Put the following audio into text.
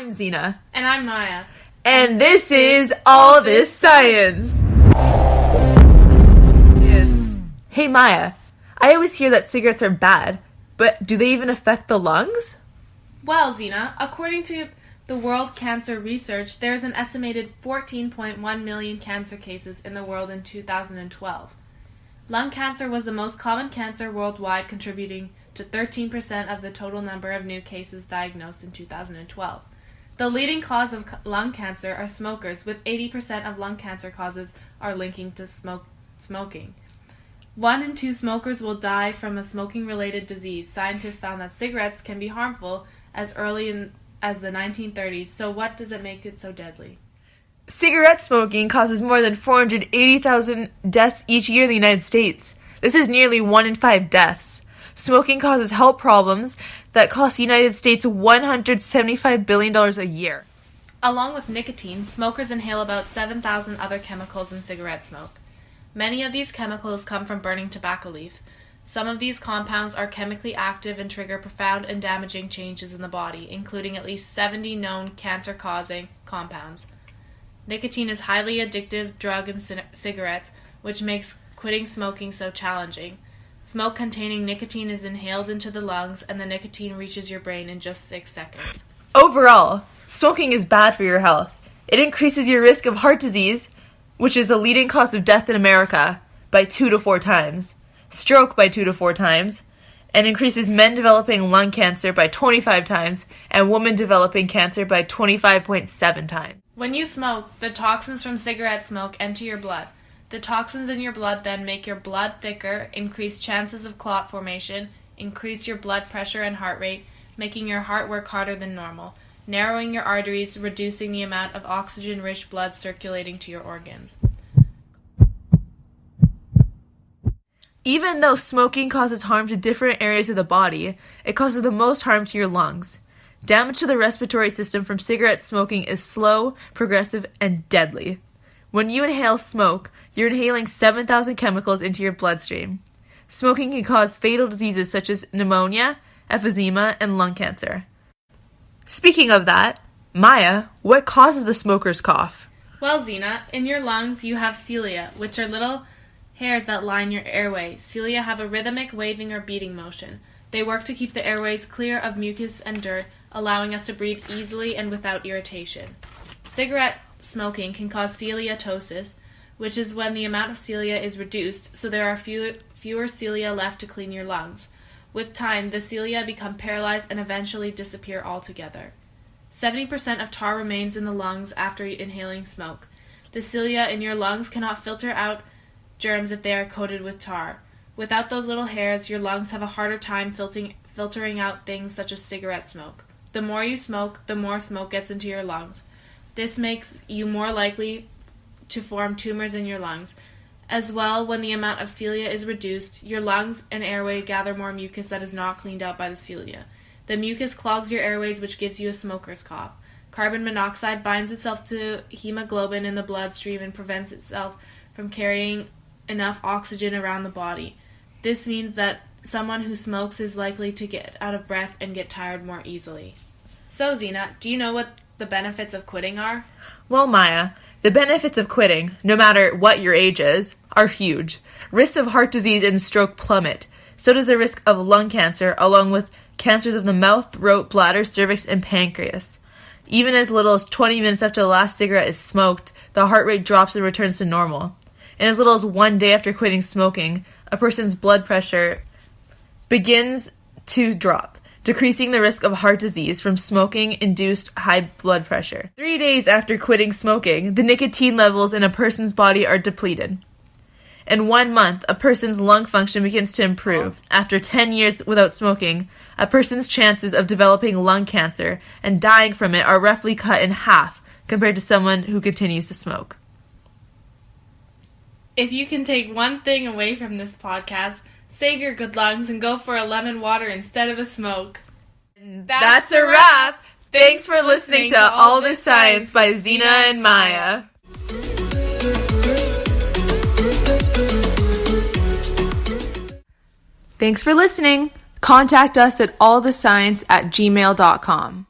I'm Zena. And I'm Maja. And this is All This Science. Hey Maja, I always hear that cigarettes are bad, but do they even affect the lungs? Well, Zena, according to the World Cancer Research, there's an estimated 14.1 million cancer cases in the world in 2012. Lung cancer was the most common cancer worldwide, contributing to 13% of the total number of new cases diagnosed in 2012. The leading cause of lung cancer are smokers, with 80% of lung cancer causes are linking to smoking. 1 in 2 smokers will die from a smoking-related disease. Scientists found that cigarettes can be harmful as early as the 1930s, so what does it make it so deadly? Cigarette smoking causes more than 480,000 deaths each year in the United States. This is nearly 1 in 5 deaths. Smoking causes health problems that cost the United States $175 billion a year. Along with nicotine, smokers inhale about 7,000 other chemicals in cigarette smoke. Many of these chemicals come from burning tobacco leaves. Some of these compounds are chemically active and trigger profound and damaging changes in the body, including at least 70 known cancer-causing compounds. Nicotine is a highly addictive drug in cigarettes, which makes quitting smoking so challenging. Smoke containing nicotine is inhaled into the lungs, and the nicotine reaches your brain in just 6 seconds. Overall, smoking is bad for your health. It increases your risk of heart disease, which is the leading cause of death in America, by 2 to 4 times, stroke by 2 to 4 times, and increases men developing lung cancer by 25 times and women developing cancer by 25.7 times. When you smoke, the toxins from cigarette smoke enter your blood. The toxins in your blood then make your blood thicker, increase chances of clot formation, increase your blood pressure and heart rate, making your heart work harder than normal, narrowing your arteries, reducing the amount of oxygen-rich blood circulating to your organs. Even though smoking causes harm to different areas of the body, it causes the most harm to your lungs. Damage to the respiratory system from cigarette smoking is slow, progressive, and deadly. When you inhale smoke, you're inhaling 7,000 chemicals into your bloodstream. Smoking can cause fatal diseases such as pneumonia, emphysema, and lung cancer. Speaking of that, Maja, what causes the smoker's cough? Well, Zena, in your lungs you have cilia, which are little hairs that line your airway. Cilia have a rhythmic waving or beating motion. They work to keep the airways clear of mucus and dirt, allowing us to breathe easily and without irritation. Cigarette smoking can cause ciliatosis, which is when the amount of cilia is reduced, so there are fewer cilia left to clean your lungs. With time, the cilia become paralyzed and eventually disappear altogether. 70% of tar remains in the lungs after inhaling smoke. The cilia in your lungs cannot filter out germs if they are coated with tar. Without those little hairs, your lungs have a harder time filtering out things such as cigarette smoke. The more you smoke, the more smoke gets into your lungs. This makes you more likely to form tumors in your lungs. As well, when the amount of cilia is reduced, your lungs and airway gather more mucus that is not cleaned out by the cilia. The mucus clogs your airways, which gives you a smoker's cough. Carbon monoxide binds itself to hemoglobin in the bloodstream and prevents itself from carrying enough oxygen around the body. This means that someone who smokes is likely to get out of breath and get tired more easily. So, Zena, do you know what the benefits of quitting are? Well, Maja, the benefits of quitting, no matter what your age is, are huge. Risks of heart disease and stroke plummet. So does the risk of lung cancer, along with cancers of the mouth, throat, bladder, cervix, and pancreas. Even as little as 20 minutes after the last cigarette is smoked, the heart rate drops and returns to normal. And as little as 1 day after quitting smoking, a person's blood pressure begins to drop, decreasing the risk of heart disease from smoking-induced high blood pressure. 3 days after quitting smoking, the nicotine levels in a person's body are depleted. In 1 month, a person's lung function begins to improve. After 10 years without smoking, a person's chances of developing lung cancer and dying from it are roughly cut in half compared to someone who continues to smoke. If you can take one thing away from this podcast, save your good lungs and go for a lemon water instead of a smoke. That's a wrap! Thanks for listening to All This Science by Zena and Maja. Thanks for listening. Contact us at allthescience@gmail.com.